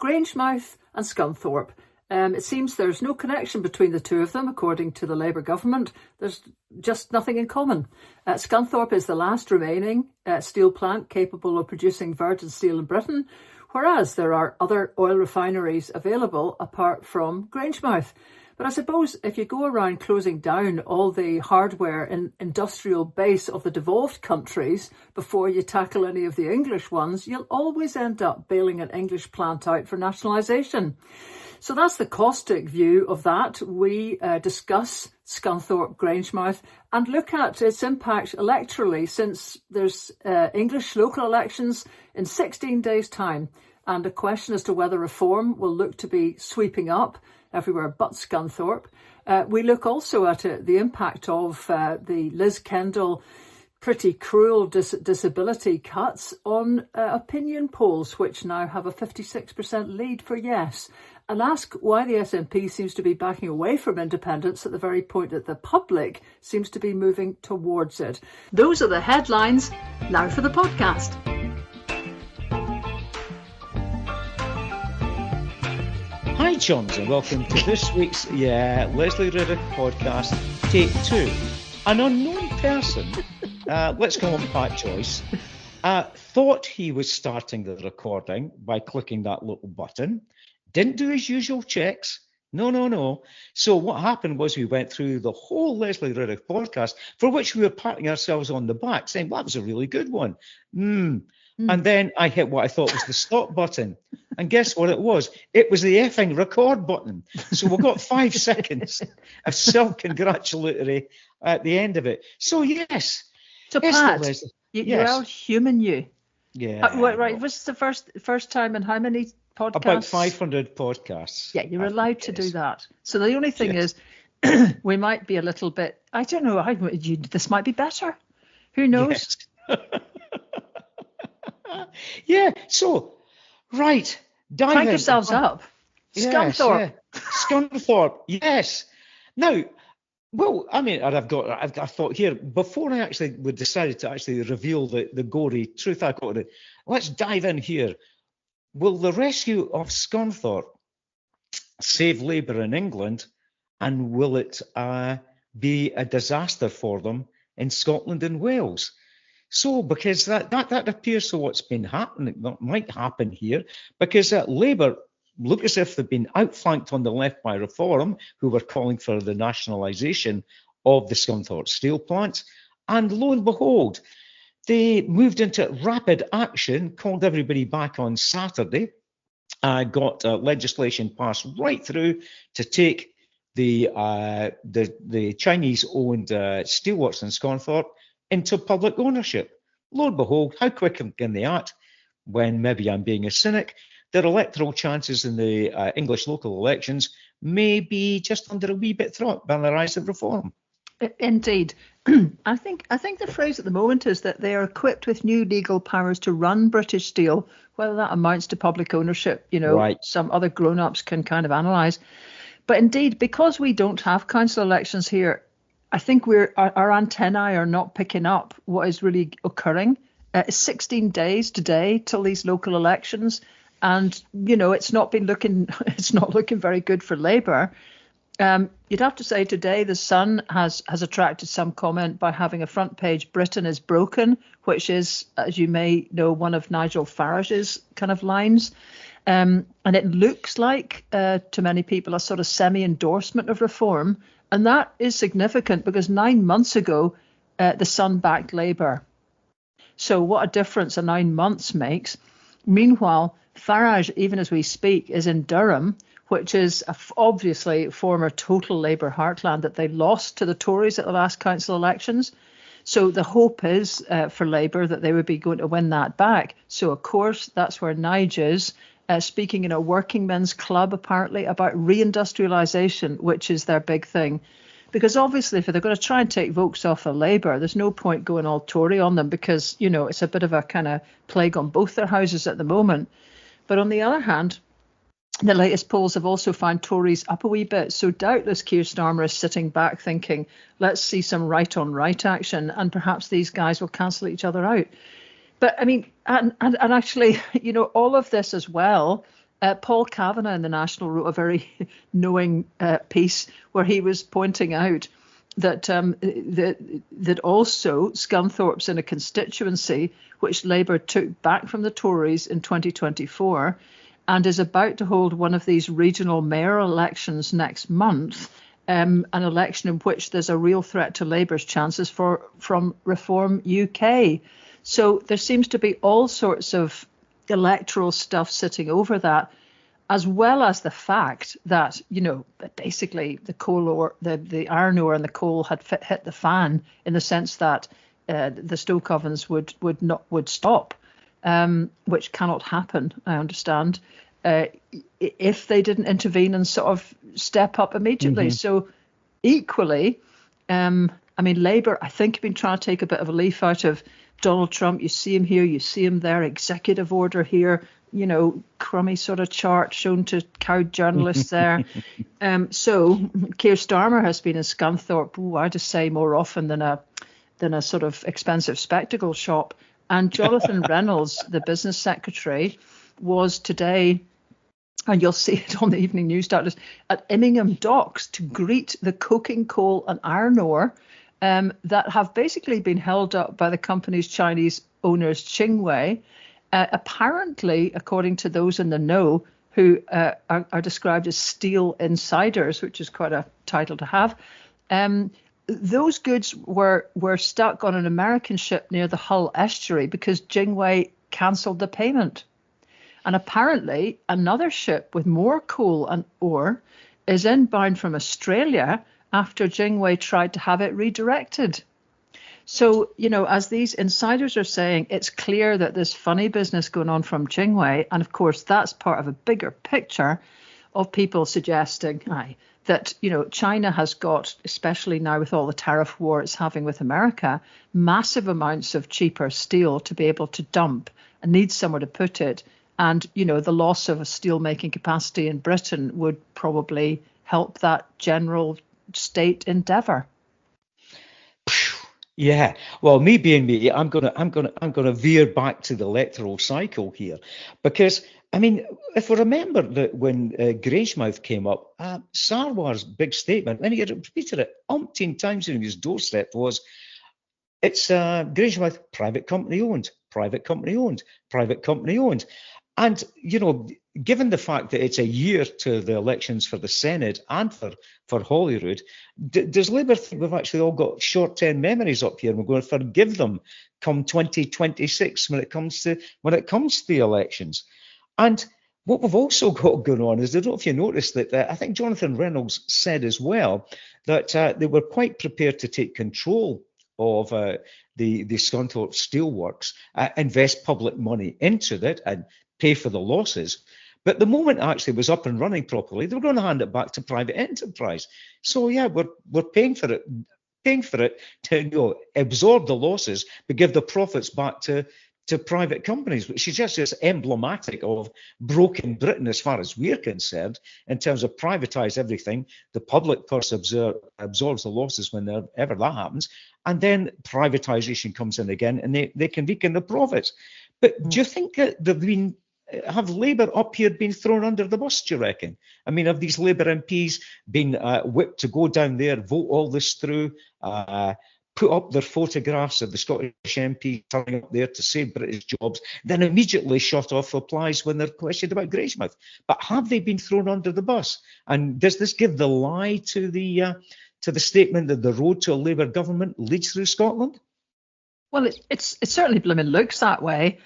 Grangemouth and Scunthorpe. It seems there's no connection between the two of them, according to the Labour government. There's just nothing in common. Scunthorpe is the last remaining steel plant capable of producing virgin steel in Britain, whereas there are other oil refineries available apart from Grangemouth. But I suppose if you go around closing down all the hardware and industrial base of the devolved countries before you tackle any of the English ones, you'll always end up bailing an English plant out for nationalisation. So that's the caustic view of that. We discuss Scunthorpe, Grangemouth, and look at its impact electorally, since there's English local elections in 16 days' time, and a question as to whether reform will look to be sweeping up everywhere but Scunthorpe. We look also at the impact of the Liz Kendall pretty cruel disability cuts on opinion polls, which now have a 56% lead for yes, and ask why the SNP seems to be backing away from independence at the very point that the public seems to be moving towards it. Those are the headlines. Now for the podcast. Hi, Johns, and welcome to this week's Lesley Riddick podcast, take 2. An unknown person, let's call him Pat Joyce, thought he was starting the recording by clicking that little button, didn't do his usual checks. No. So what happened was we went through the whole Lesley Riddick podcast, for which we were patting ourselves on the back, saying, well, that was a really good one. And then I hit what I thought was the stop button. And guess what it was? It was the effing record button. So we got 5 seconds of self-congratulatory at the end of it. So, yes. So, Pat, you're all human, you. Yeah. Right. Was this the first time in how many podcasts? About 500 podcasts. Yeah, you're allowed to do that. So the only thing is, we might be a little bit, I don't know, this might be better. Who knows? Yes. Yeah, so, right. Crank yourselves up. Scunthorpe. Scunthorpe, yes. Now, well, I mean, I thought here, before I actually decided to actually reveal the gory truth, I thought, let's dive in here. Will the rescue of Scunthorpe save Labour in England, and will it be a disaster for them in Scotland and Wales? So, because that appears to what's been happening, that might happen here, because Labour look as if they've been outflanked on the left by Reform, who were calling for the nationalisation of the Scunthorpe steel plant, and lo and behold, they moved into rapid action, called everybody back on Saturday, got legislation passed right through to take the Chinese-owned steelworks in Scunthorpe into public ownership. Lo and behold, how quick can they act when, maybe I'm being a cynic, their electoral chances in the English local elections may be just under a wee bit thought by the rise of Reform. Indeed. I think the phrase at the moment is that they are equipped with new legal powers to run British Steel. Whether that amounts to public ownership, right, some other grown-ups can kind of analyse. But indeed, because we don't have council elections here, I think our antennae are not picking up what is really occurring. It's 16 days today till these local elections, and it's not looking very good for Labour. You'd have to say today the Sun has attracted some comment by having a front page "Britain is broken," which is, as you may know, one of Nigel Farage's kind of lines. And it looks like, to many people, a sort of semi-endorsement of Reform. And that is significant because 9 months ago, the Sun backed Labour. So what a difference a 9 months makes. Meanwhile, Farage, even as we speak, is in Durham, which is obviously former total Labour heartland that they lost to the Tories at the last council elections. So the hope is for Labour that they would be going to win that back. So, of course, that's where Nigel's speaking in a working men's club, apparently, about reindustrialisation, which is their big thing. Because obviously, if they're going to try and take votes off of Labour, there's no point going all Tory on them because, it's a bit of a kind of plague on both their houses at the moment. But on the other hand, the latest polls have also found Tories up a wee bit. So doubtless Keir Starmer is sitting back thinking, let's see some right-on-right action and perhaps these guys will cancel each other out. But I mean, and actually, all of this as well Paul Kavanagh in the National wrote a very knowing piece where he was pointing out that that also Scunthorpe's in a constituency which Labour took back from the Tories in 2024 and is about to hold one of these regional mayoral elections next month, an election in which there's a real threat to Labour's chances from Reform UK. So there seems to be all sorts of electoral stuff sitting over that, as well as the fact that, that basically the coal ore, the iron ore and the coal had hit the fan in the sense that the stoke ovens would stop, which cannot happen, I understand, if they didn't intervene and sort of step up immediately. Mm-hmm. So equally, Labour, I think, have been trying to take a bit of a leaf out of Donald Trump. You see him here, you see him there, executive order here, crummy sort of chart shown to cowed journalists there. So Keir Starmer has been in Scunthorpe, I just say more often than a sort of expensive spectacle shop. And Jonathan Reynolds, the business secretary, was today, and you'll see it on the evening news status, at Immingham Docks to greet the coking coal and iron ore that have basically been held up by the company's Chinese owners, Qingwei. Apparently, according to those in the know, who are described as steel insiders, which is quite a title to have, those goods were stuck on an American ship near the Hull estuary because Qingwei cancelled the payment. And apparently, another ship with more coal and ore is inbound from Australia after Qingwei tried to have it redirected. So, as these insiders are saying, it's clear that there's funny business going on from Qingwei. And of course, that's part of a bigger picture of people suggesting that, China has got, especially now with all the tariff war it's having with America, massive amounts of cheaper steel to be able to dump and needs somewhere to put it. And, the loss of a steel making capacity in Britain would probably help that general state endeavour. Yeah, well, me being me, I'm gonna veer back to the electoral cycle here, because if we remember that when Grangemouth came up, Sarwar's big statement, and he had repeated it umpteen times in his doorstep, was it's Grangemouth private company owned, private company owned, private company owned. And, given the fact that it's a year to the elections for the Senate and for Holyrood, does Labour think we've actually all got short-term memories up here and we're going to forgive them come 2026 when it comes to the elections? And what we've also got going on is, I don't know if you noticed that I think Jonathan Reynolds said as well that they were quite prepared to take control of the Scunthorpe Steelworks, invest public money into it and pay for the losses. But the moment it actually was up and running properly, they were going to hand it back to private enterprise. So yeah, we're paying for it to absorb the losses, but give the profits back to private companies, which is just emblematic of broken Britain as far as we're concerned, in terms of privatise everything. The public purse absorbs the losses whenever that happens, and then privatisation comes in again, and they can weaken the profits. But do you think that have Labour up here been thrown under the bus, do you reckon? Have these Labour MPs been whipped to go down there, vote all this through, put up their photographs of the Scottish MP turning up there to save British jobs, then immediately shut off replies when they're questioned about Grangemouth? But have they been thrown under the bus? And does this give the lie to the statement that the road to a Labour government leads through Scotland? Well, it certainly looks that way.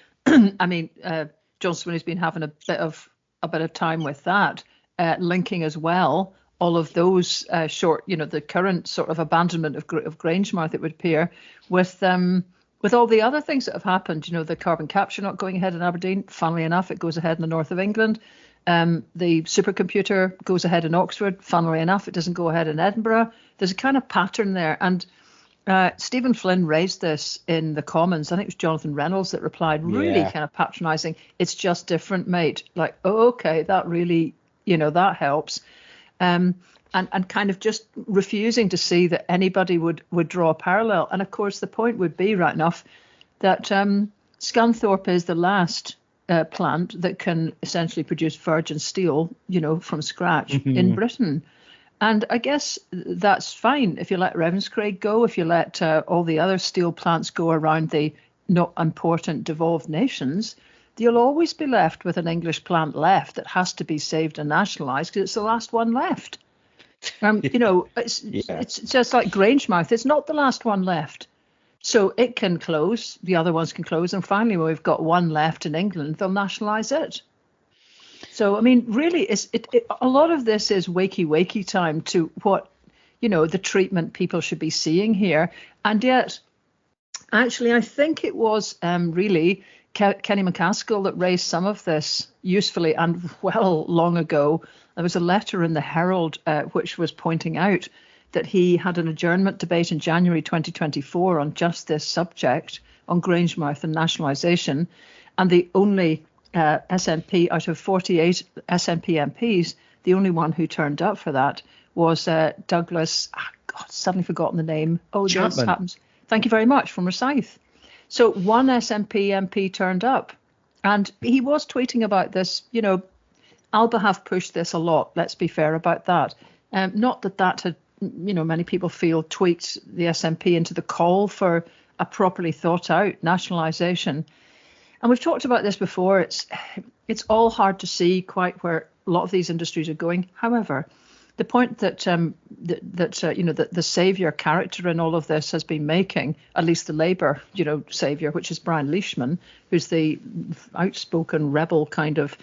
John Swinney's been having a bit of time with that, linking as well all of those the current sort of abandonment of Grangemouth, it would appear, with all the other things that have happened. The carbon capture not going ahead in Aberdeen. Funnily enough, it goes ahead in the north of England. The supercomputer goes ahead in Oxford. Funnily enough, it doesn't go ahead in Edinburgh. There's a kind of pattern there, and Stephen Flynn raised this in the Commons. I think it was Jonathan Reynolds that replied, really kind of patronising. It's just different, mate. Like, oh, okay, that really, that helps. And kind of just refusing to see that anybody would draw a parallel. And of course, the point would be, right enough, that Scunthorpe is the last plant that can essentially produce virgin steel, from scratch in Britain. And I guess that's fine if you let Ravenscraig go, if you let all the other steel plants go around the not important devolved nations. You'll always be left with an English plant left that has to be saved and nationalised because it's the last one left. It's just like Grangemouth. It's not the last one left. So it can close, the other ones can close. And finally, when we've got one left in England, they'll nationalise it. So, I mean, really, a lot of this is wakey time to what, the treatment people should be seeing here. And yet, actually, I think it was really Kenny McCaskill that raised some of this usefully and long ago. There was a letter in the Herald which was pointing out that he had an adjournment debate in January 2024 on just this subject, on Grangemouth and nationalisation. And the only SNP out of 48 SNP MPs, the only one who turned up for that was Douglas, suddenly forgotten the name. Oh, Chapman. This happens. Thank you very much, from Rosyth. So one SNP MP turned up, and he was tweeting about this. Alba have pushed this a lot. Let's be fair about that. Not that had, many people feel tweaked the SNP into the call for a properly thought out nationalisation. And we've talked about this before. It's all hard to see quite where a lot of these industries are going. However, the point that the saviour character in all of this has been making, at least the Labour, saviour, which is Brian Leishman, who's the outspoken rebel kind of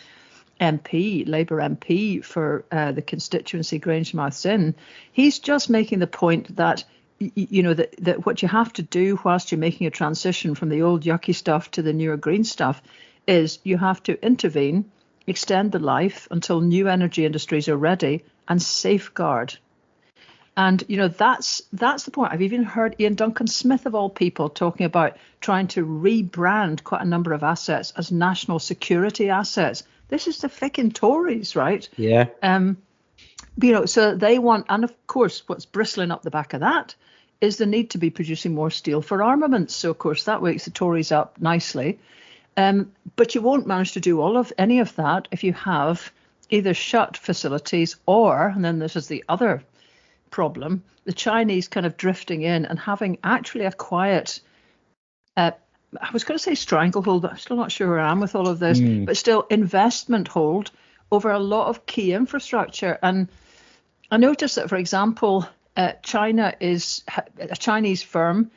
MP, Labour MP for the constituency Grangemouth's in, he's just making the point that that what you have to do whilst you're making a transition from the old yucky stuff to the newer green stuff is you have to intervene, extend the life until new energy industries are ready, and safeguard. And that's the point. I've even heard Ian Duncan Smith, of all people, talking about trying to rebrand quite a number of assets as national security assets. This is the frickin' Tories, right? Yeah. So they want, and of course, what's bristling up the back of that is the need to be producing more steel for armaments. So, of course, that wakes the Tories up nicely. But you won't manage to do any of that if you have either shut facilities or, and then this is the other problem, the Chinese kind of drifting in and having actually a quiet, I was going to say stranglehold, I'm still not sure where I am with all of this, but still investment hold over a lot of key infrastructure. And I noticed that, for example, a Chinese firm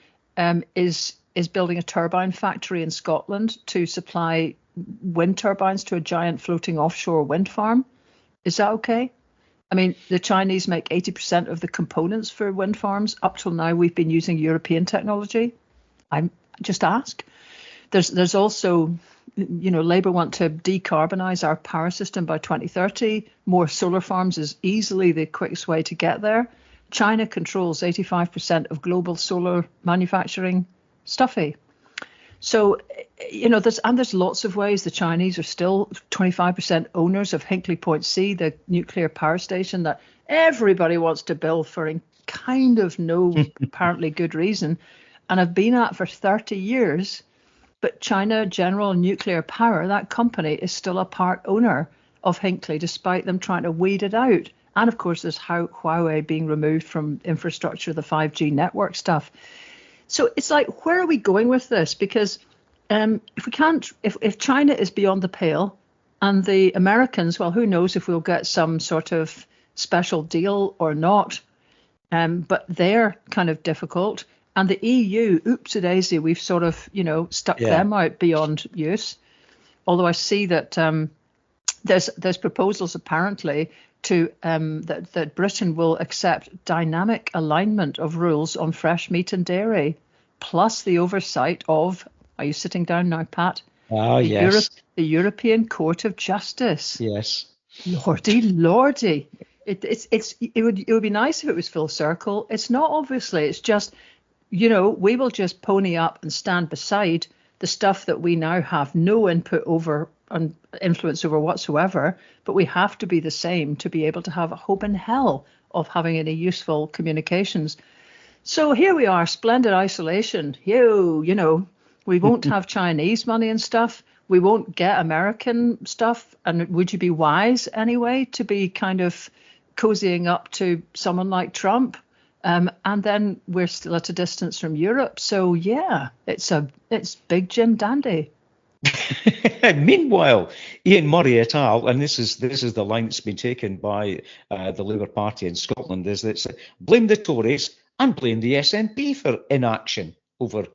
is building a turbine factory in Scotland to supply wind turbines to a giant floating offshore wind farm. Is that okay? I mean, the Chinese make 80% of the components for wind farms. Up till now, we've been using European technology. I'm just ask. There's also, Labour want to decarbonise our power system by 2030. More solar farms is easily the quickest way to get there. China controls 85% of global solar manufacturing. Stuffy. So, there's lots of ways. The Chinese are still 25% owners of Hinkley Point C, the nuclear power station that everybody wants to build for kind of no apparently good reason, and have been at for 30 years. But China General Nuclear Power, that company, is still a part owner of Hinkley, despite them trying to weed it out. And of course, there's Huawei being removed from infrastructure, the 5G network stuff. So it's like, where are we going with this? Because if China is beyond the pale and the Americans, well, who knows if we'll get some sort of special deal or not. But they're kind of difficult. And the EU, oopsie-daisy, we've sort of, stuck them out beyond use. Although I see that there's proposals apparently to that Britain will accept dynamic alignment of rules on fresh meat and dairy, plus the oversight of, are you sitting down now, Pat? Oh, yes. The European Court of Justice. Yes. Lordy. It would be nice if it was full circle. It's not, obviously. It's just, we will just pony up and stand beside the stuff that we now have no input over and influence over whatsoever, but we have to be the same to be able to have a hope in hell of having any useful communications. So here we are, splendid isolation. We won't have Chinese money and stuff. we won't get American stuff. And would you be wise anyway to be kind of cozying up to someone like Trump? And then we're still at a distance from Europe. So, yeah, it's big Jim Dandy. Meanwhile, Ian Murray et al., and this is the line that's been taken by the Labour Party in Scotland, is that blame the Tories and blame the SNP for inaction over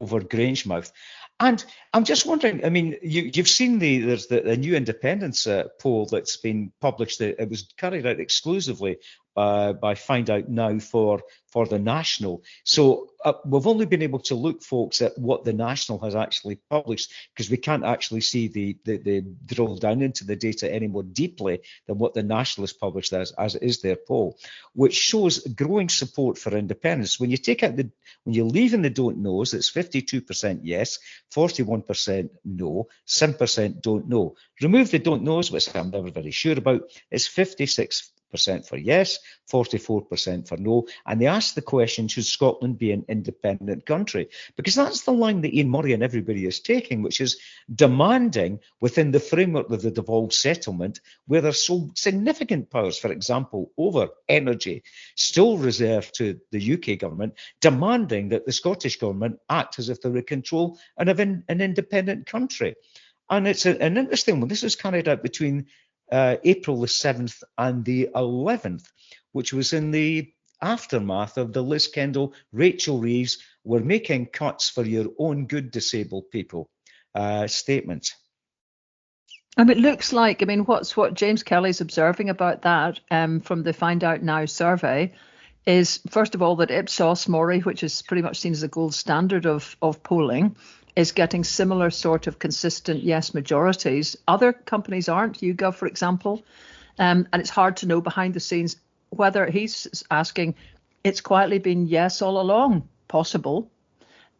Grangemouth. And I'm just wondering, I mean, you've seen there's the new independence poll that's been published. It was carried out exclusively by Find Out Now for the National. So we've only been able to look, folks, at what the National has actually published, because we can't actually see the drill down into the data any more deeply than what the National has published as is their poll, which shows growing support for independence. When you take out when you leave in the don't knows, it's 52% yes, 41% no, 7% don't know. Remove the don't knows, which I'm never very sure about, it's 56% for yes, 44% for no. And they asked the question, should Scotland be an independent country? Because that's the line that Ian Murray and everybody is taking, which is demanding within the framework of the devolved settlement, where there's so significant powers, for example, over energy, still reserved to the UK government, demanding that the Scottish government act as if they're in control and of an independent country. And it's an interesting one. This was carried out between April the 7th and the 11th, which was in the aftermath of the Liz Kendall, Rachel Reeves, "We're making cuts for your own good, disabled people" statement. It looks like, what James Kelly's observing about that from the Find Out Now survey is, first of all, that Ipsos Mori, which is pretty much seen as a gold standard of polling, is getting similar sort of consistent yes majorities. Other companies aren't, YouGov, for example. And it's hard to know behind the scenes whether he's asking, it's quietly been yes all along, possible.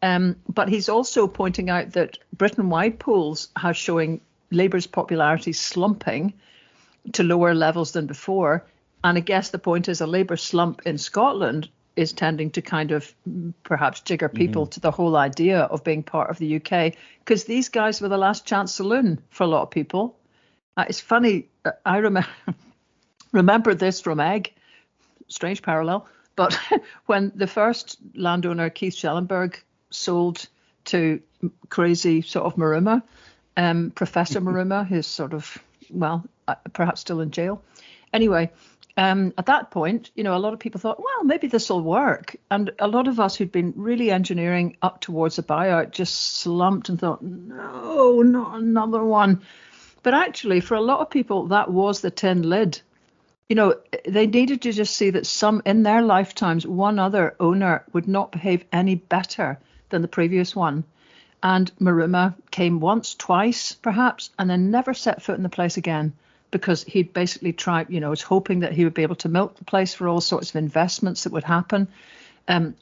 But he's also pointing out that Britain-wide polls are showing Labour's popularity slumping to lower levels than before. And I guess the point is a Labour slump in Scotland is tending to kind of perhaps jigger people to the whole idea of being part of the UK, because these guys were the last chance saloon for a lot of people. It's funny, I remember this from Egg, strange parallel, but when the first landowner, Keith Schellenberg, sold to crazy sort of Maruma, Professor Maruma, who's sort of, perhaps still in jail. Anyway, at that point, a lot of people thought, well, maybe this will work. And a lot of us who'd been really engineering up towards a buyout just slumped and thought, no, not another one. But actually, for a lot of people, that was the tin lid. They needed to just see that in their lifetimes, one other owner would not behave any better than the previous one. And Maruma came once, twice, perhaps, and then never set foot in the place again, because he'd basically tried, was hoping that he would be able to milk the place for all sorts of investments that would happen.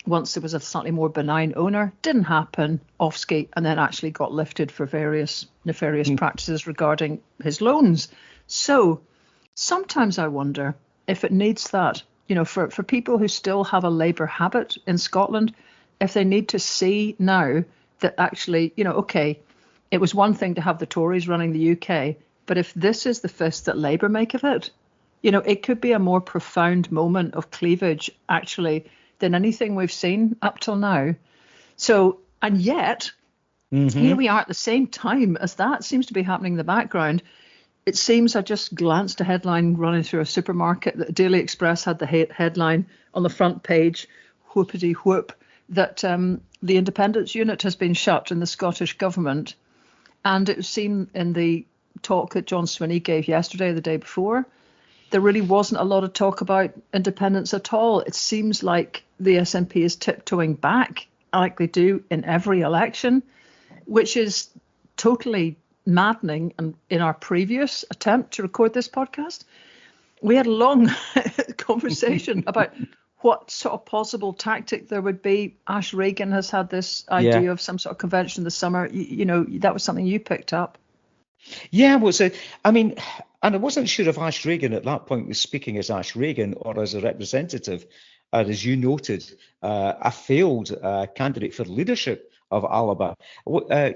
Once there was a slightly more benign owner, didn't happen, off ski, and then actually got lifted for various nefarious practices regarding his loans. So sometimes I wonder if it needs that, for people who still have a Labour habit in Scotland, if they need to see now that actually, okay, it was one thing to have the Tories running the UK, but if this is the fist that Labour make of it, it could be a more profound moment of cleavage, actually, than anything we've seen up till now. So, and yet, here we are at the same time as that seems to be happening in the background. It seems, I just glanced a headline running through a supermarket, that Daily Express had the headline on the front page, whoopity whoop, that the independence unit has been shut in the Scottish government. And it seemed in the talk that John Swinney gave yesterday, the day before, there really wasn't a lot of talk about independence at all. It seems like the SNP is tiptoeing back, like they do in every election, which is totally maddening. And in our previous attempt to record this podcast, we had a long conversation about what sort of possible tactic there would be. Ash Regan has had this idea of some sort of convention this summer. That was something you picked up. Yeah, and I wasn't sure if Ash Regan at that point was speaking as Ash Regan or as a representative, as you noted, a failed candidate for leadership of Alba,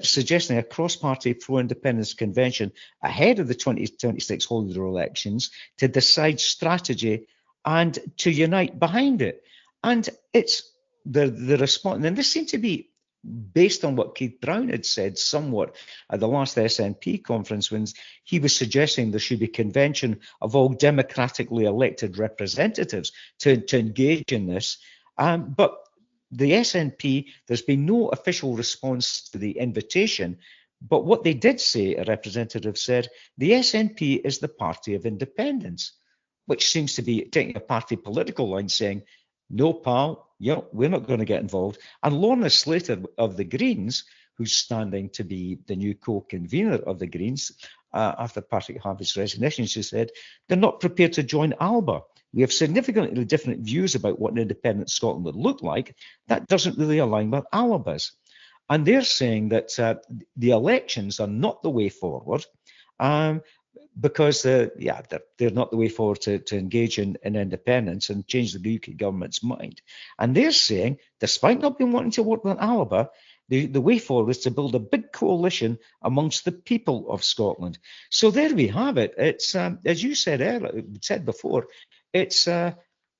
suggesting a cross-party pro-independence convention ahead of the 2026 Holyrood elections to decide strategy and to unite behind it. And it's the response, and this seemed to be based on what Keith Brown had said somewhat at the last SNP conference, when he was suggesting there should be a convention of all democratically elected representatives to engage in this. But the SNP, there's been no official response to the invitation. But what they did say, a representative said, the SNP is the party of independence, which seems to be taking a party political line, saying, no, pal, we're not going to get involved. And Lorna Slater of the Greens, who's standing to be the new co-convener of the Greens, after Patrick Harvey's resignation, she said, they're not prepared to join Alba. We have significantly different views about what an independent Scotland would look like. That doesn't really align with Alba's. And they're saying that the elections are not the way forward, because they're not the way forward to engage in independence and change the UK government's mind. And they're saying, despite not being wanting to work with Alba, the way forward is to build a big coalition amongst the people of Scotland. So there we have it. It's as you said earlier, said before, it's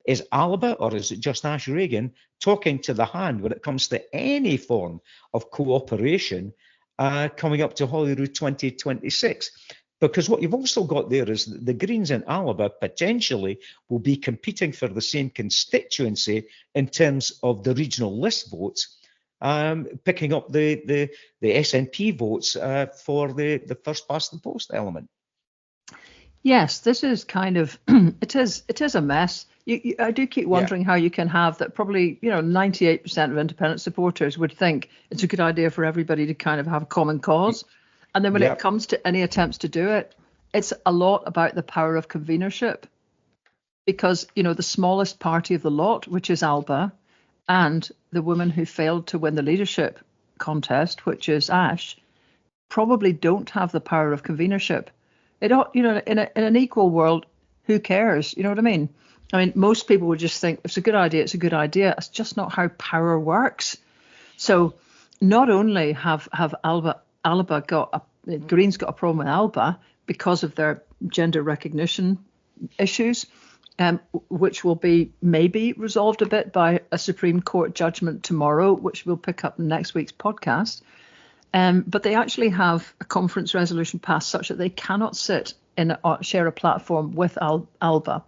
is Alba, or is it just Ash Regan talking to the hand when it comes to any form of cooperation coming up to Holyrood 2026? Because what you've also got there is the Greens in Alba potentially will be competing for the same constituency in terms of the regional list votes, picking up the SNP votes for the first past the post element. Yes, this is kind of it is a mess. I do keep wondering how you can have that. Probably 98% of independent supporters would think it's a good idea for everybody to kind of have a common cause. And then when it comes to any attempts to do it, it's a lot about the power of convenership. Because, the smallest party of the lot, which is Alba, and the woman who failed to win the leadership contest, which is Ash, probably don't have the power of convenership. In an equal world, who cares? You know what I mean? I mean, most people would just think it's a good idea. It's a good idea. It's just not how power works. So not only have Alba Greens got a problem with Alba because of their gender recognition issues, which will be maybe resolved a bit by a Supreme Court judgment tomorrow, which we'll pick up in next week's podcast. But they actually have a conference resolution passed such that they cannot sit in share a platform with Alba.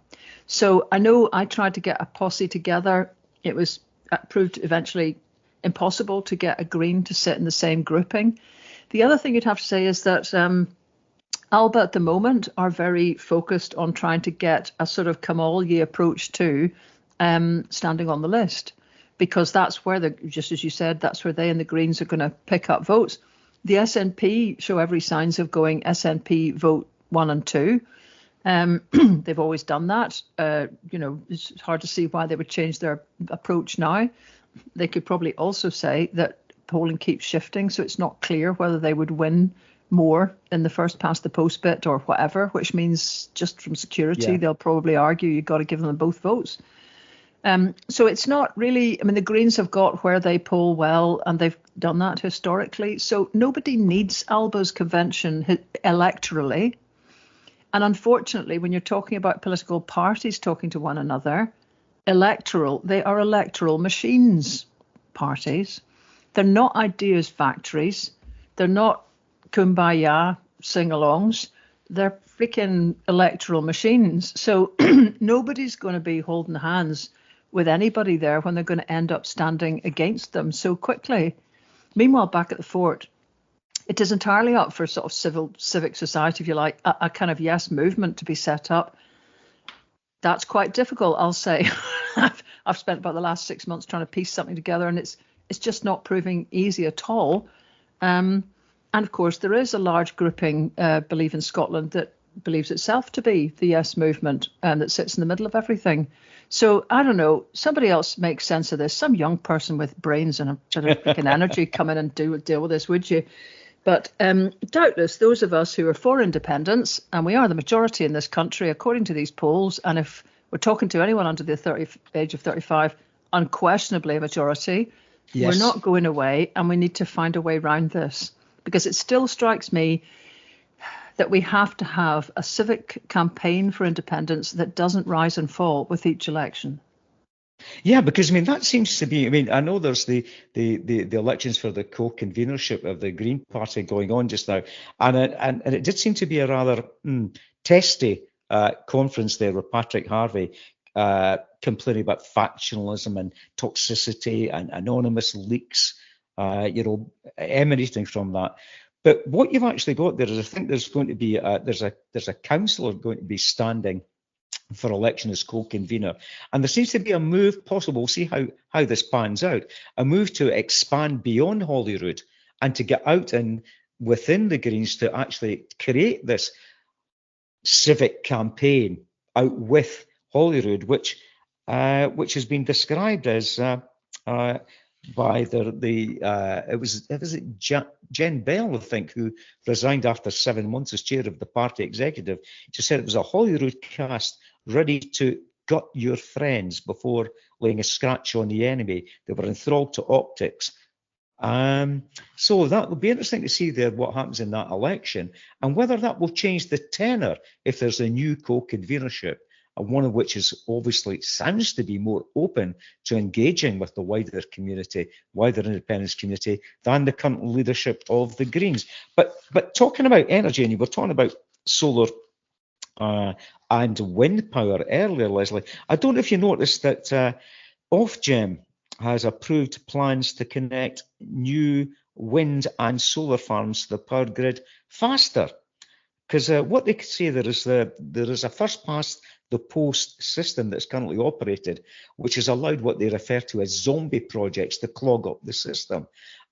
So I know I tried to get a posse together. It was proved eventually impossible to get a Green to sit in the same grouping. The other thing you'd have to say is that Alba at the moment are very focused on trying to get a sort of come-all-ye approach to standing on the list, because that's where just as you said, that's where they and the Greens are going to pick up votes. The SNP show every signs of going SNP vote 1 and 2. They've always done that. It's hard to see why they would change their approach now. They could probably also say that polling keeps shifting, so it's not clear whether they would win more in the first past the post bit or whatever, which means just from security, they'll probably argue you've got to give them both votes. So it's not really, the Greens have got where they poll well, and they've done that historically. So nobody needs Alba's convention electorally. And unfortunately, when you're talking about political parties talking to one another, they are electoral machines, parties. They're not ideas factories. They're not kumbaya sing-alongs. They're freaking electoral machines. So nobody's going to be holding hands with anybody there when they're going to end up standing against them so quickly. Meanwhile, back at the fort, it is entirely up for sort of civic society, if you like, a kind of yes movement to be set up. That's quite difficult, I'll say. I've spent about the last 6 months trying to piece something together, and it's just not proving easy at all. And of course, there is a large grouping, Believe in Scotland, that believes itself to be the yes movement, that sits in the middle of everything. So I don't know, somebody else makes sense of this. Some young person with brains and a bit of freaking energy come in and deal with this, would you? But doubtless those of us who are for independence, and we are the majority in this country, according to these polls, and if we're talking to anyone under the age of 35, unquestionably a majority, Yes. We're not going away, and we need to find a way around this, because it still strikes me that we have to have a civic campaign for independence that doesn't rise and fall with each election. Yeah, because I mean that seems to be. I mean, I know there's the elections for the co-convenership of the Green Party going on just now, and it did seem to be a rather testy conference there with Patrick Harvey complaining about factionalism and toxicity and anonymous leaks, emanating from that. But what you've actually got there is, I think there's going to be there's a councillor going to be standing for election as co-convener, and there seems to be a move possible. We'll see how this pans out. A move to expand beyond Holyrood and to get out and within the Greens to actually create this civic campaign out with Holyrood, which has been described as by it was Jen Bell, I think, who resigned after 7 months as chair of the party executive. She said it was a Holyrood cast ready to gut your friends before laying a scratch on the enemy. They were enthralled to optics. So that will be interesting to see there what happens in that election, and whether that will change the tenor if there's a new co-convenership, and one of which is obviously sounds to be more open to engaging with the wider community, wider independence community, than the current leadership of the Greens. But talking about energy, and you were talking about solar and wind power earlier, Lesley, I don't know if you noticed that Ofgem has approved plans to connect new wind and solar farms to the power grid faster. Because what they say there is a first past the post system that's currently operated, which has allowed what they refer to as zombie projects to clog up the system.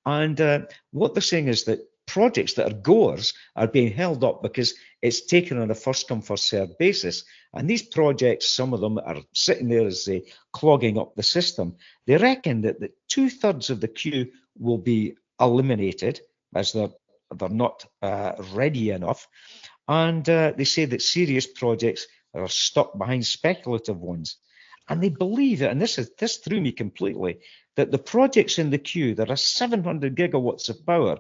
And what they're saying is that projects that are goers are being held up because it's taken on a first come first served basis. And these projects, some of them are sitting there as clogging up the system. They reckon that 2/3 of the queue will be eliminated as they're not ready enough. And they say that serious projects are stuck behind speculative ones. And they believe it, and this threw me completely, that the projects in the queue, there are 700 gigawatts of power,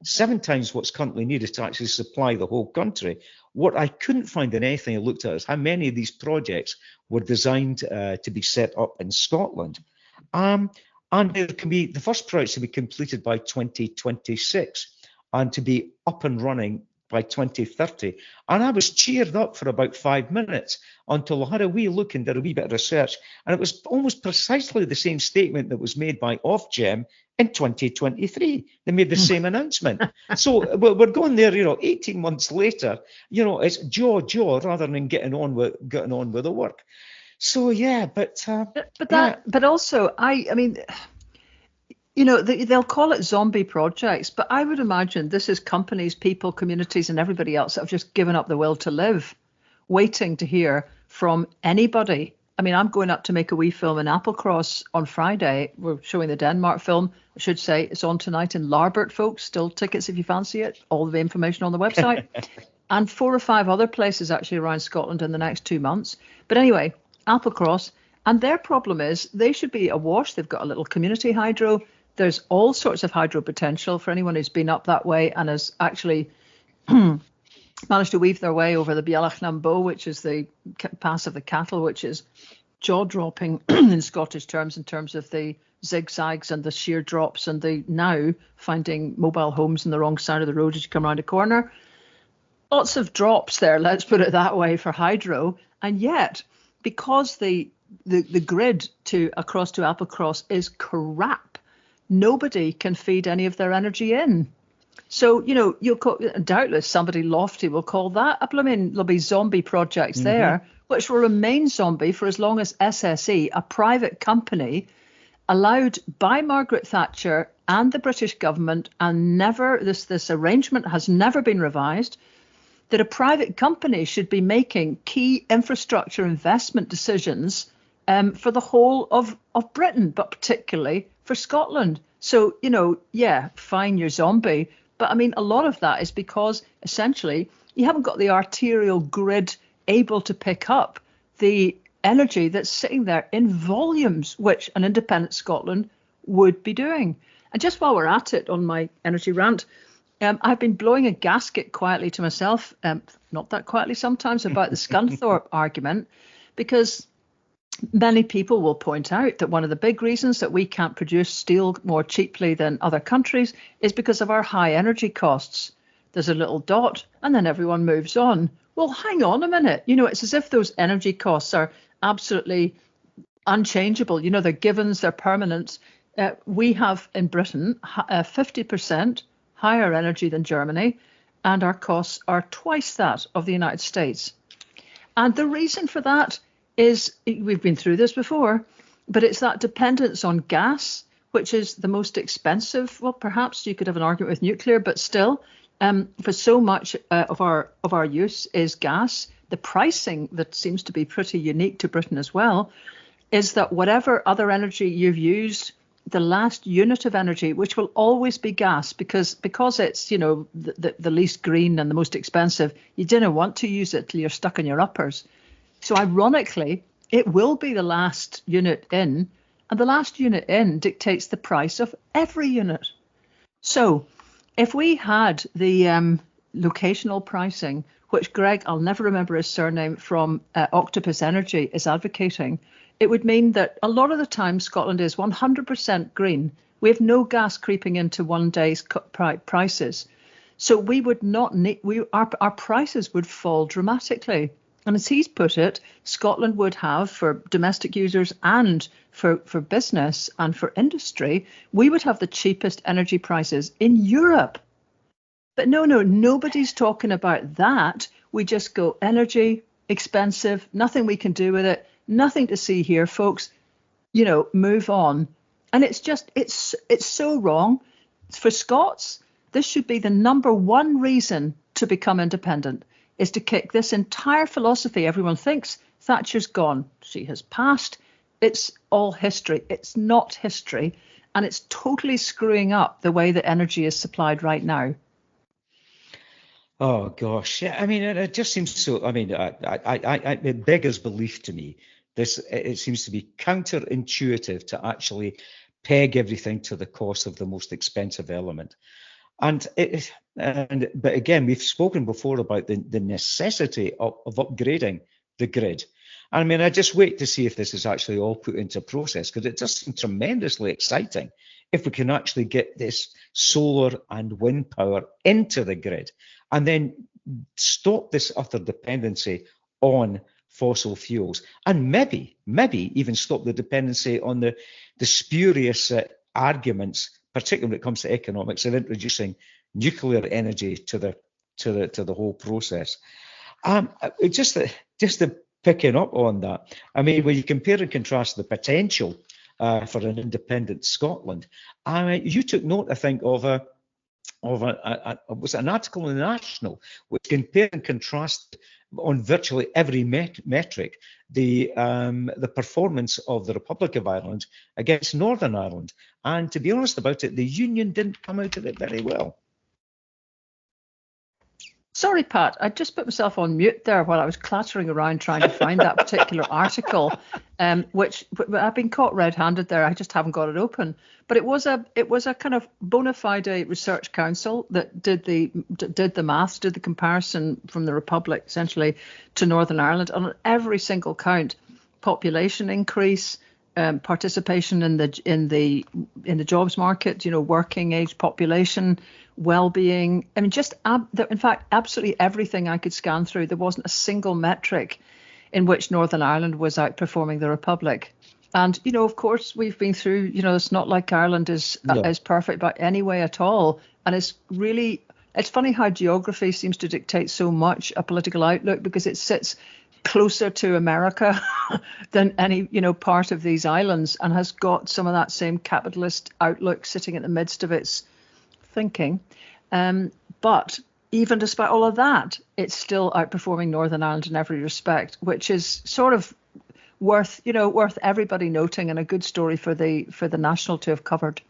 7 times what's currently needed to actually supply the whole country. What I couldn't find in anything I looked at is how many of these projects were designed to be set up in Scotland. And there can be the first projects to be completed by 2026 and to be up and running by 2030. And I was cheered up for about 5 minutes until I had a wee look and did a wee bit of research. And it was almost precisely the same statement that was made by Ofgem in 2023. They made the same announcement. So we're going there, 18 months later, it's jaw rather than getting on with the work. So yeah, but also I mean, they'll call it zombie projects, but I would imagine this is companies, people, communities, and everybody else that have just given up the will to live, waiting to hear from anybody. I mean, I'm going up to make a wee film in Applecross on Friday. We're showing the Denmark film. I should say it's on tonight in Larbert, folks. Still tickets if you fancy it. All the information on the website. And 4 or 5 other places actually around Scotland in the next 2 months. But anyway, Applecross. And their problem is they should be awash. They've got a little community hydro. There's all sorts of hydro potential for anyone who's been up that way and has actually managed to weave their way over the Bealach Nambo, which is the pass of the cattle, which is jaw-dropping in Scottish terms, in terms of the zigzags and the sheer drops and the now finding mobile homes on the wrong side of the road as you come around a corner. Lots of drops there, let's put it that way, for hydro. And yet, because the grid across to Applecross is crap, nobody can feed any of their energy in. So, you'll call, doubtless somebody lofty will call that up. I mean, there'll be zombie projects there, which will remain zombie for as long as SSE, a private company, allowed by Margaret Thatcher and the British government, and never, this arrangement has never been revised, that a private company should be making key infrastructure investment decisions for the whole of Britain, but particularly for Scotland. So, fine, you're zombie. But I mean, a lot of that is because essentially you haven't got the arterial grid able to pick up the energy that's sitting there in volumes, which an independent Scotland would be doing. And just while we're at it on my energy rant, I've been blowing a gasket quietly to myself, not that quietly sometimes, about the Scunthorpe argument, because many people will point out that one of the big reasons that we can't produce steel more cheaply than other countries is because of our high energy costs. There's a little dot and then everyone moves on. Well, hang on a minute. It's as if those energy costs are absolutely unchangeable. They're givens, they're permanent. We have in Britain 50% higher energy than Germany, and our costs are twice that of the United States. And the reason for that is, we've been through this before, but it's that dependence on gas, which is the most expensive. Well, perhaps you could have an argument with nuclear, but still, for so much of our use is gas. The pricing that seems to be pretty unique to Britain as well is that whatever other energy you've used, the last unit of energy, which will always be gas, because it's the least green and the most expensive, you didn't want to use it till you're stuck in your uppers. So ironically, it will be the last unit in, and the last unit in dictates the price of every unit. So if we had the locational pricing, which Greg, I'll never remember his surname, from Octopus Energy is advocating, it would mean that a lot of the time Scotland is 100% green. We have no gas creeping into one day's prices. So we would not need, our prices would fall dramatically. And as he's put it, Scotland would have, for domestic users and for business and for industry, we would have the cheapest energy prices in Europe. But nobody's talking about that. We just go energy, expensive, nothing we can do with it, nothing to see here, folks, move on. And it's so wrong. For Scots, this should be the number one reason to become independent, is to kick this entire philosophy. Everyone thinks Thatcher's gone. She has passed. It's all history. It's not history. And it's totally screwing up the way that energy is supplied right now. Oh, gosh. Yeah, I mean, it just seems so. I mean, it beggars belief to me. It seems to be counterintuitive to actually peg everything to the cost of the most expensive element. But again, we've spoken before about the necessity of upgrading the grid. I mean, I just wait to see if this is actually all put into process, because it does seem tremendously exciting if we can actually get this solar and wind power into the grid and then stop this utter dependency on fossil fuels, and maybe even stop the dependency on the spurious arguments, particularly when it comes to economics, of introducing nuclear energy to the whole process. Just picking up on that, I mean, when you compare and contrast the potential for an independent Scotland, you took note, I think, of was it an article in the National which compared and contrasted on virtually every metric the performance of the Republic of Ireland against Northern Ireland. And to be honest about it, the Union didn't come out of it very well. Sorry, Pat, I just put myself on mute there while I was clattering around trying to find that particular article, which I've been caught red-handed there. I just haven't got it open. But it was a kind of bona fide research council that did the maths, did the comparison from the Republic essentially to Northern Ireland, and on every single count, population increase, participation in the jobs market, working age population, well-being. I mean, in fact, absolutely everything I could scan through, there wasn't a single metric in which Northern Ireland was outperforming the Republic. And, of course, we've been through, it's not like Ireland is perfect by any way at all. And it's funny how geography seems to dictate so much a political outlook, because it sits closer to America than any, part of these islands, and has got some of that same capitalist outlook sitting in the midst of its thinking. But even despite all of that, it's still outperforming Northern Ireland in every respect, which is sort of worth everybody noting, and a good story for the National to have covered.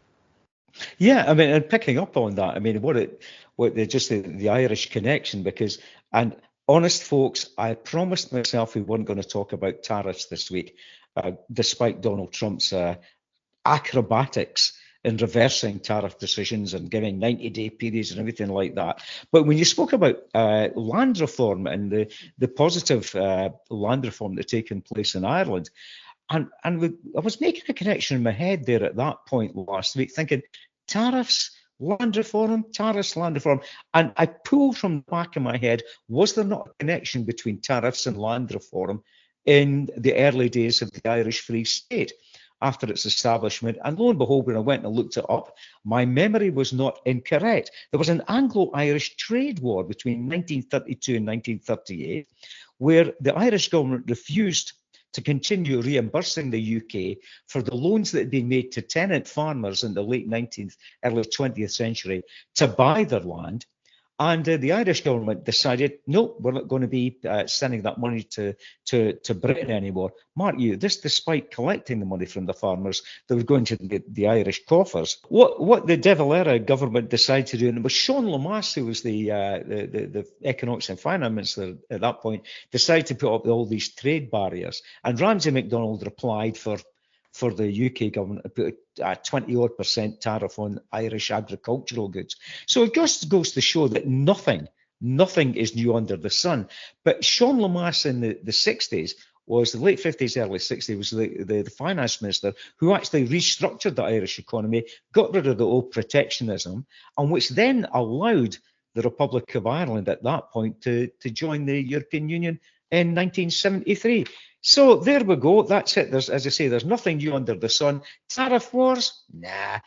Yeah, I mean, and picking up on that, I mean, the Irish connection, because, and honest folks, I promised myself we weren't going to talk about tariffs this week, despite Donald Trump's acrobatics in reversing tariff decisions and giving 90-day periods and everything like that. But when you spoke about land reform and the positive land reform that's taken place in Ireland, I was making a connection in my head there at that point last week, thinking tariffs, land reform, tariffs, land reform. And I pulled from the back of my head, was there not a connection between tariffs and land reform in the early days of the Irish Free State after its establishment? And lo and behold, when I went and looked it up, my memory was not incorrect. There was an Anglo-Irish trade war between 1932 and 1938, where the Irish government refused to continue reimbursing the UK for the loans that had been made to tenant farmers in the late 19th, early 20th century to buy their land. And the Irish government decided, no, we're not going to be sending that money to Britain anymore. Mark you, this despite collecting the money from the farmers that was going to the Irish coffers. What the De Valera government decided to do, and it was Sean Lemass, who was the economics and finance minister at that point, decided to put up all these trade barriers. And Ramsay MacDonald replied for the UK government to put a 20-odd% tariff on Irish agricultural goods. So it just goes to show that nothing is new under the sun. But Sean Lemass in the 60s was the late 50s, early 60s, was the finance minister who actually restructured the Irish economy, got rid of the old protectionism, and which then allowed the Republic of Ireland at that point to join the European Union in 1973. So there we go. That's it. As I say, there's nothing new under the sun. Tariff wars? Nah.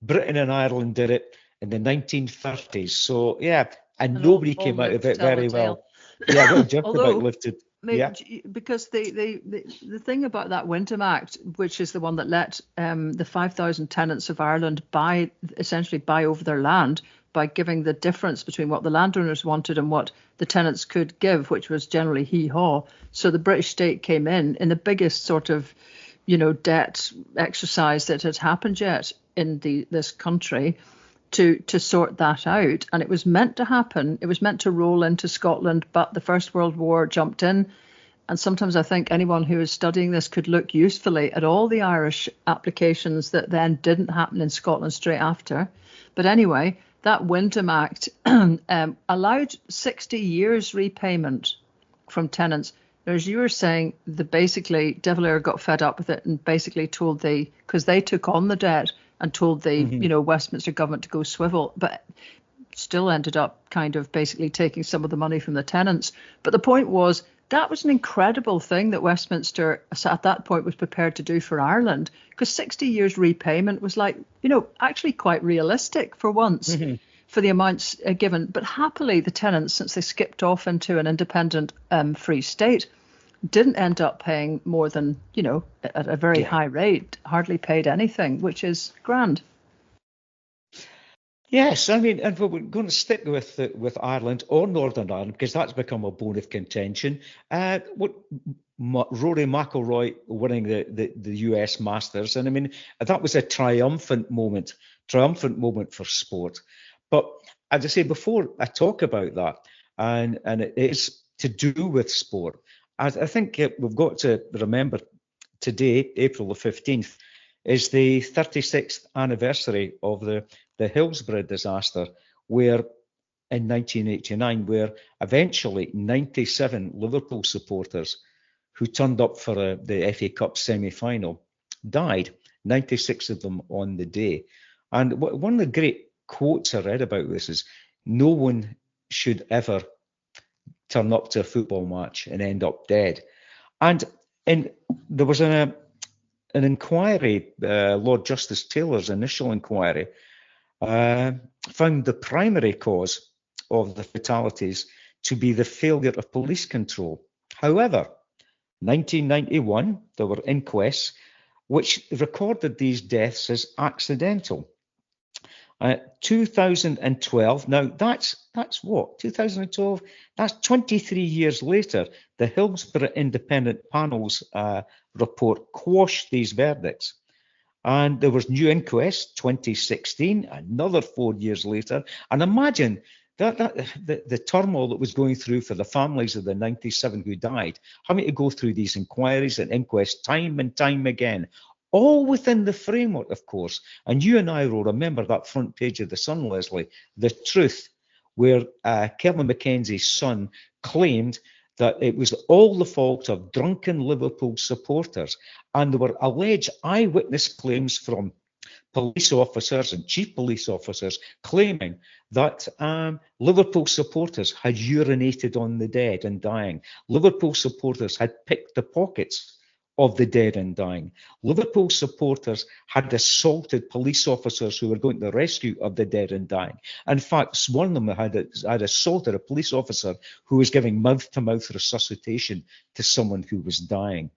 Britain and Ireland did it in the 1930s. So, yeah, and nobody came out of it very well. Yeah, what just about lived to... Yeah. Because the thing about that Wyndham Act, which is the one that let the 5,000 tenants of Ireland essentially buy over their land by giving the difference between what the landowners wanted and what the tenants could give, which was generally hee-haw. So the British state came in the biggest sort of, debt exercise that had happened yet in this country to sort that out. And it was meant to happen. It was meant to roll into Scotland, but the First World War jumped in. And sometimes I think anyone who is studying this could look usefully at all the Irish applications that then didn't happen in Scotland straight after. But anyway, that Wyndham Act allowed 60 years repayment from tenants. As you were saying, basically De Valera got fed up with it and basically told because they took on the debt and told the Westminster government to go swivel, but still ended up kind of basically taking some of the money from the tenants. But the point was, that was an incredible thing that Westminster at that point was prepared to do for Ireland, because 60 years repayment was actually quite realistic for once for the amounts given. But happily, the tenants, since they skipped off into an independent free state, didn't end up paying more than, at a very high rate, hardly paid anything, which is grand. Yes, I mean, and we're going to stick with Ireland or Northern Ireland because that's become a bone of contention. Rory McIlroy winning the US Masters, and I mean that was a triumphant moment for sport. But as I say, before I talk about that, and it is to do with sport, I think we've got to remember today, April the 15th, is the 36th anniversary of the Hillsborough disaster, where in 1989, where eventually 97 Liverpool supporters who turned up for the FA Cup semi-final died, 96 of them on the day. And one of the great quotes I read about this is, no one should ever turn up to a football match and end up dead. And there was an inquiry, Lord Justice Taylor's initial inquiry, found the primary cause of the fatalities to be the failure of police control. However, 1991, there were inquests which recorded these deaths as accidental. 2012, now that's what? 2012? That's 23 years later. The Hillsborough Independent Panel's report quashed these verdicts. And there was new inquest, 2016, another 4 years later. And imagine the turmoil that was going through for the families of the 97 who died, having to go through these inquiries and inquests time and time again, all within the framework, of course. And you and I will remember that front page of the Sun, Lesley, The Truth, where Kevin Mackenzie's son claimed that it was all the fault of drunken Liverpool supporters. And there were alleged eyewitness claims from police officers and chief police officers claiming that Liverpool supporters had urinated on the dead and dying. Liverpool supporters had picked the pockets of the dead and dying. Liverpool supporters had assaulted police officers who were going to the rescue of the dead and dying. In fact, one of them had assaulted a police officer who was giving mouth-to-mouth resuscitation to someone who was dying.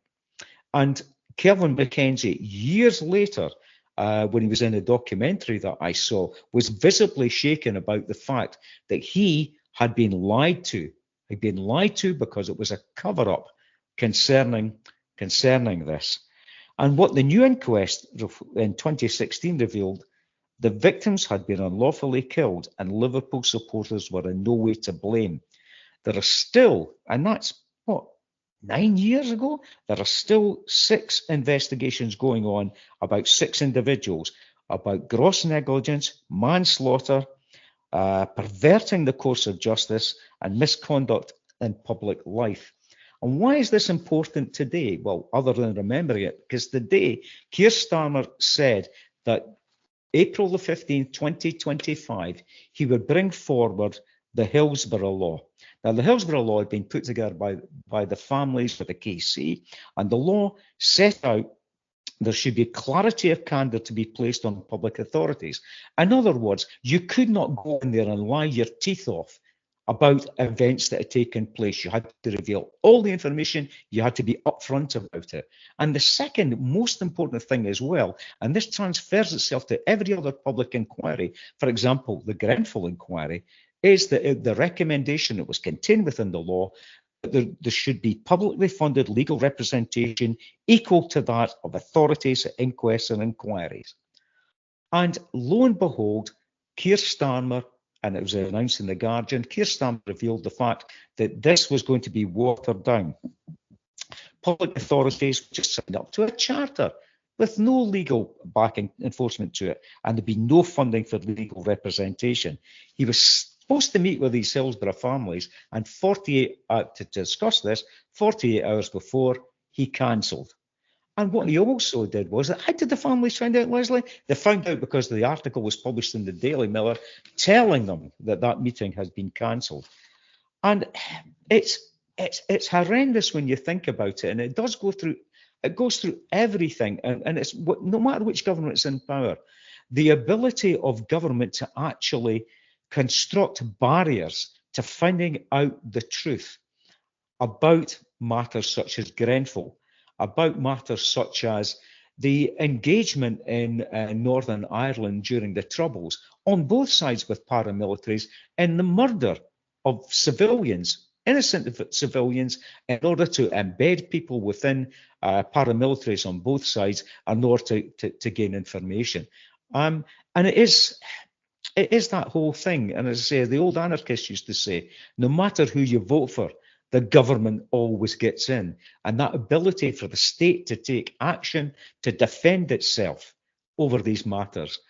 And Kevin Mackenzie, years later, when he was in a documentary that I saw, was visibly shaken about the fact that he had been lied to. He'd been lied to because it was a cover-up concerning this. And what the new inquest in 2016 revealed, the victims had been unlawfully killed and Liverpool supporters were in no way to blame. There are still, and that's 9 years ago, there are still 6 investigations going on about 6 individuals about gross negligence, manslaughter, perverting the course of justice, and misconduct in public life. And why is this important today? Well, other than remembering it, because today Keir Starmer said that April the 15th, 2025, he would bring forward the Hillsborough Law. Now, the Hillsborough Law had been put together by the families of the KC, and the law set out there should be clarity of candour to be placed on public authorities. In other words, you could not go in there and lie your teeth off about events that had taken place. You had to reveal all the information. You had to be upfront about it. And the second most important thing as well, and this transfers itself to every other public inquiry, for example, the Grenfell inquiry, is that the recommendation that was contained within the law that there should be publicly funded legal representation equal to that of authorities at inquests and inquiries. And lo and behold, Keir Starmer, and it was announced in The Guardian, Keir Starmer revealed the fact that this was going to be watered down. Public authorities just signed up to a charter with no legal backing enforcement to it, and there'd be no funding for legal representation. He was supposed to meet with these Hillsborough families, and to discuss this, 48 hours before, he cancelled. And what he also did was, how did the families find out, Lesley? They found out because the article was published in the Daily Mirror telling them that that meeting has been cancelled. And it's horrendous when you think about it, and it does go through. It goes through everything, and it's no matter which government's in power, the ability of government to actually construct barriers to finding out the truth about matters such as Grenfell, about matters such as the engagement in Northern Ireland during the Troubles, on both sides with paramilitaries, and the murder of civilians, innocent civilians, in order to embed people within paramilitaries on both sides in order to gain information. And it is that whole thing. And as I say, the old anarchists used to say, no matter who you vote for, the government always gets in. And that ability for the state to take action to defend itself over these matters.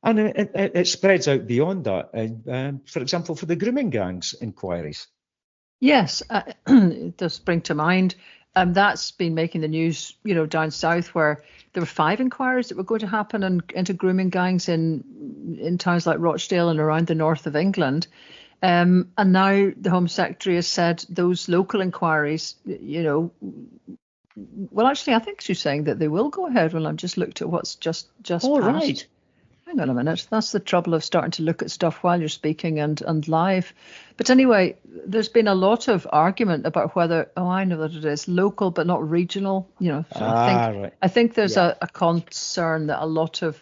And it spreads out beyond that. For example, for the grooming gangs inquiries. Yes, it does bring to mind. That's been making the news, down south, where there were 5 inquiries that were going to happen into grooming gangs in towns like Rochdale and around the north of England. And now the Home Secretary has said those local inquiries, well, actually, I think she's saying that they will go ahead. Well, I've just looked at what's just passed. Right. Hang on a minute. That's the trouble of starting to look at stuff while you're speaking and live. But anyway, there's been a lot of argument about whether, I know that it is local but not regional. So I think there's a concern that a lot of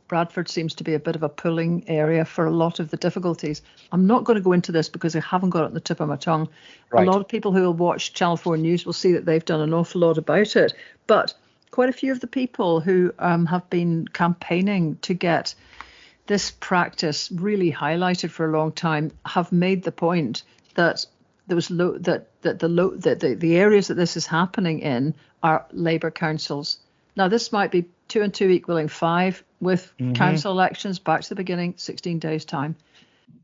Bradford seems to be a bit of a pulling area for a lot of the difficulties. I'm not going to go into this because I haven't got it on the tip of my tongue. Right. A lot of people who will watch Channel 4 News will see that they've done an awful lot about it. But quite a few of the people who have been campaigning to get this practice really highlighted for a long time have made the point that there was the areas that this is happening in are Labour councils. Now, this might be 2 and 2 equaling 5 with council elections back to the beginning, 16 days time.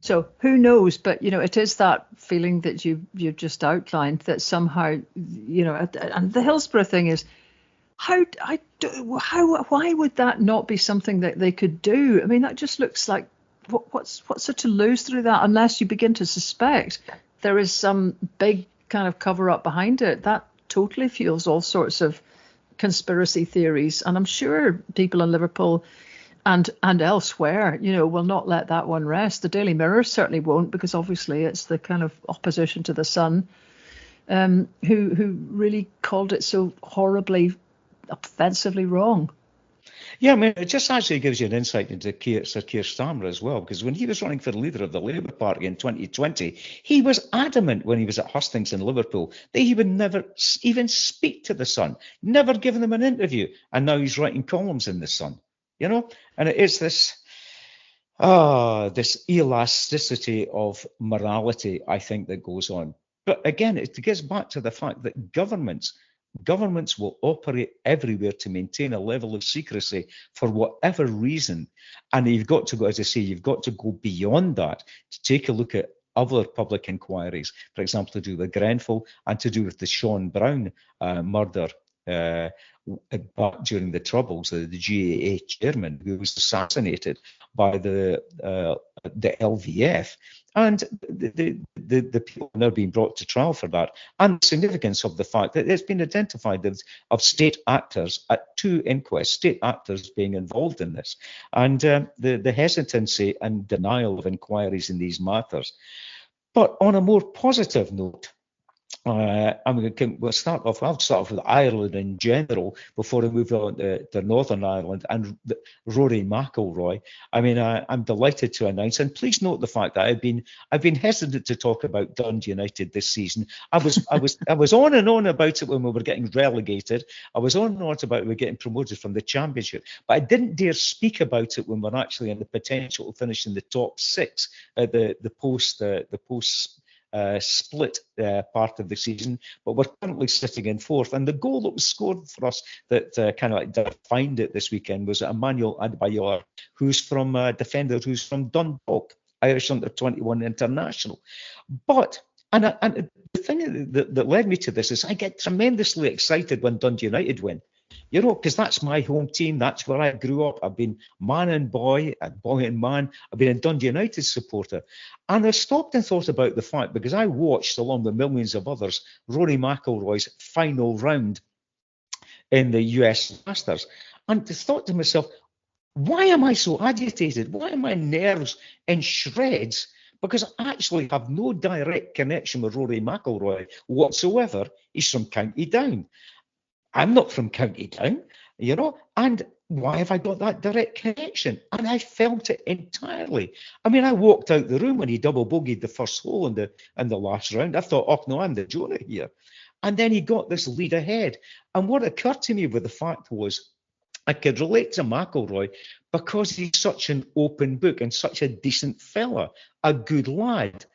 So who knows? But, it is that feeling that you've just outlined that somehow, and the Hillsborough thing is, why would that not be something that they could do? I mean, that just looks like what's there to lose through that, unless you begin to suspect there is some big kind of cover up behind it. That totally fuels all sorts of conspiracy theories, and I'm sure people in Liverpool and elsewhere, will not let that one rest. The Daily Mirror certainly won't, because obviously it's the kind of opposition to the Sun, who really called it so horribly, offensively wrong. Yeah, I mean, it just actually gives you an insight into Sir Keir Starmer as well, because when he was running for leader of the Labour Party in 2020, he was adamant when he was at Hustings in Liverpool that he would never even speak to the Sun, never given them an interview, and now he's writing columns in the Sun, and it is this elasticity of morality, I think, that goes on. But again, it gets back to the fact that governments will operate everywhere to maintain a level of secrecy for whatever reason. And you've got to go, as I say, you've got to go beyond that to take a look at other public inquiries, for example, to do with Grenfell and to do with the Sean Brown murder back during the Troubles, the GAA chairman who was assassinated by the LVF. And the people are now being brought to trial for that. And the significance of the fact that it's been identified of state actors at 2 inquests, state actors being involved in this. And the hesitancy and denial of inquiries in these matters. But on a more positive note, I'll start off with Ireland in general before I move on to Northern Ireland and Rory McIlroy. I mean, I'm delighted to announce, and please note the fact that I've been hesitant to talk about Dundee United this season. I was on and on about it when we were getting relegated. I was on and on about we were getting promoted from the Championship, but I didn't dare speak about it when we're actually in the potential to finish in the top 6 at the post split part of the season, but we're currently sitting in 4th. And the goal that was scored for us that kind of like defined it this weekend was Emmanuel Adebayor, who's from defender who's from Dundalk, Irish under-21 international. But and the thing that led me to this is I get tremendously excited when Dundee United win. Because that's my home team. That's where I grew up. I've been man and boy and man. I've been a Dundee United supporter. And I stopped and thought about the fact, because I watched, along with millions of others, Rory McIlroy's final round in the US Masters. And I thought to myself, why am I so agitated? Why are my nerves in shreds? Because I actually have no direct connection with Rory McIlroy whatsoever. He's from County Down. I'm not from County Down, and why have I got that direct connection? And I felt it entirely. I mean, I walked out the room when he double bogeyed the first hole in the last round. I thought, oh no, I'm the Jonah here. And then he got this lead ahead. And what occurred to me with the fact was I could relate to McIlroy because he's such an open book and such a decent fella, a good lad.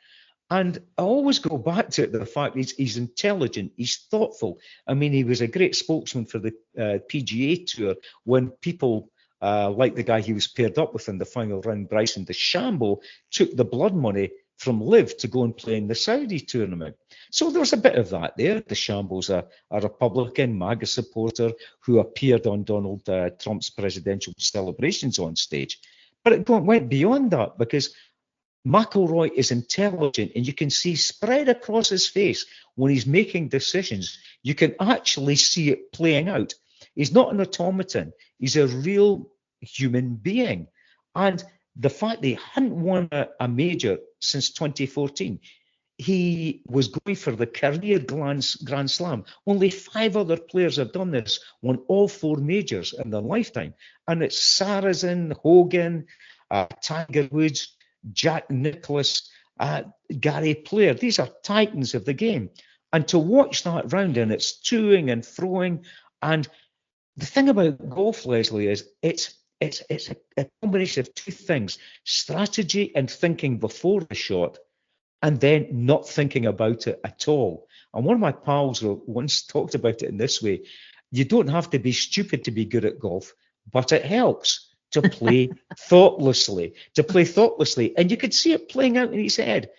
And I always go back to the fact he's intelligent, he's thoughtful. I mean, he was a great spokesman for the PGA Tour when people like the guy he was paired up with in the final round, Bryson DeChambeau, took the blood money from Liv to go and play in the Saudi tournament. So there was a bit of that there. DeChambeau's a Republican, MAGA supporter who appeared on Donald Trump's presidential celebrations on stage. But it went beyond that, because McIlroy is intelligent, and you can see spread across his face when he's making decisions. You can actually see it playing out. He's not an automaton. He's a real human being. And the fact that he hadn't won a major since 2014, he was going for the career Grand Slam. Only 5 other players have done this, won all 4 majors in their lifetime. And it's Sarazen, Hogan, Tiger Woods, Jack Nicklaus, Gary Player. These are titans of the game. And to watch that round, and it's toing and froing. And the thing about golf, Lesley, is it's a combination of 2 things: strategy and thinking before the shot, and then not thinking about it at all. And one of my pals once talked about it in this way: you don't have to be stupid to be good at golf. but it helps to play thoughtlessly, and you could see it playing out in his head.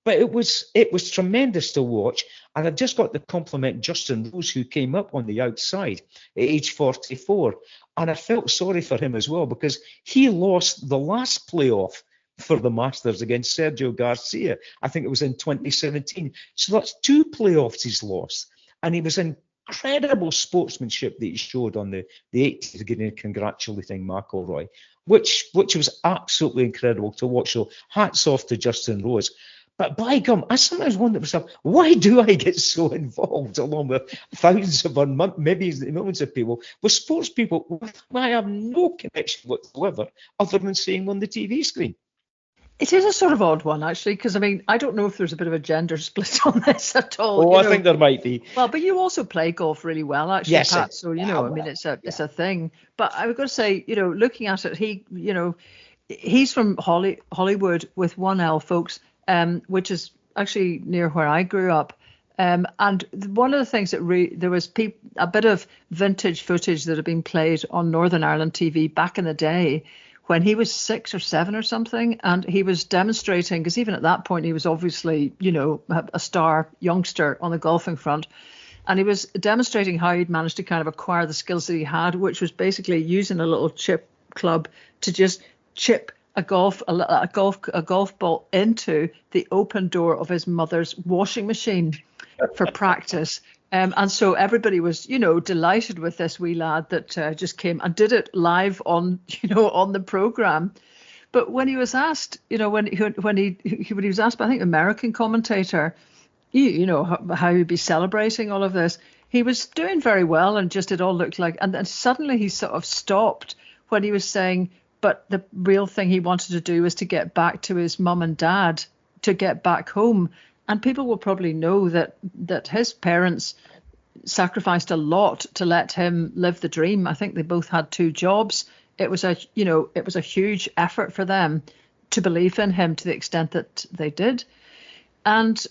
But it was tremendous to watch, and I've just got to compliment Justin Rose, who came up on the outside at age 44, and I felt sorry for him as well, because he lost the last playoff for the Masters against Sergio Garcia. I think it was in 2017. So that's 2 playoffs he's lost, and he was incredible sportsmanship that he showed on the 80th green, congratulating McIlroy, which was absolutely incredible to watch. So hats off to Justin Rose. But by gum, I sometimes wonder myself, why do I get so involved, along with thousands of maybe millions of people, with sports people with whom I have no connection whatsoever, other than seeing on the TV screen? It is a sort of odd one, actually, because, I mean, I don't know if there's a bit of a gender split on this at all. Oh, I think there might be. Well, but you also play golf really well, actually, yes, Pat. So, I mean, it's a thing. But I was going to say, looking at it, he's from Hollywood with 1L, folks, which is actually near where I grew up. And one of the things that there was a bit of vintage footage that had been played on Northern Ireland TV back in the day, when he was 6 or 7 or something, and he was demonstrating, because even at that point he was obviously, a star youngster on the golfing front, and he was demonstrating how he'd managed to kind of acquire the skills that he had, which was basically using a little chip club to just chip a golf ball into the open door of his mother's washing machine for practice. And so everybody was, delighted with this wee lad that just came and did it live on the program. But when he was asked, when he was asked by, I think, American commentator, how he'd be celebrating all of this, he was doing very well, and just it all looked like, and then suddenly he sort of stopped when he was saying, but the real thing he wanted to do was to get back to his mum and dad, to get back home. And people will probably know that his parents sacrificed a lot to let him live the dream. I think they both had 2 jobs. It was a huge effort for them to believe in him to the extent that they did. And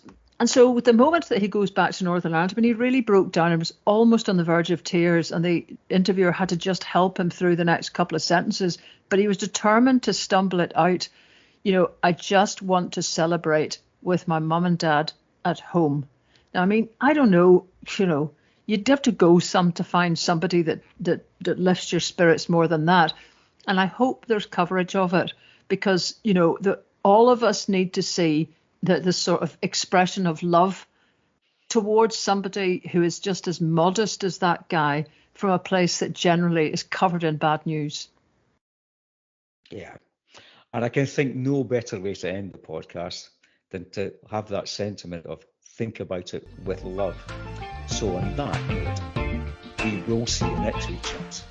so the moment that he goes back to Northern Ireland, I mean, he really broke down and was almost on the verge of tears, and the interviewer had to just help him through the next couple of sentences. But he was determined to stumble it out. I just want to celebrate with my mum and dad at home. Now, I mean, I don't know, you'd have to go to find somebody that lifts your spirits more than that. And I hope there's coverage of it, because, all of us need to see the sort of expression of love towards somebody who is just as modest as that guy, from a place that generally is covered in bad news. Yeah. And I can think no better way to end the podcast than to have that sentiment of think about it with love. So on that note, we will see you next week, chaps.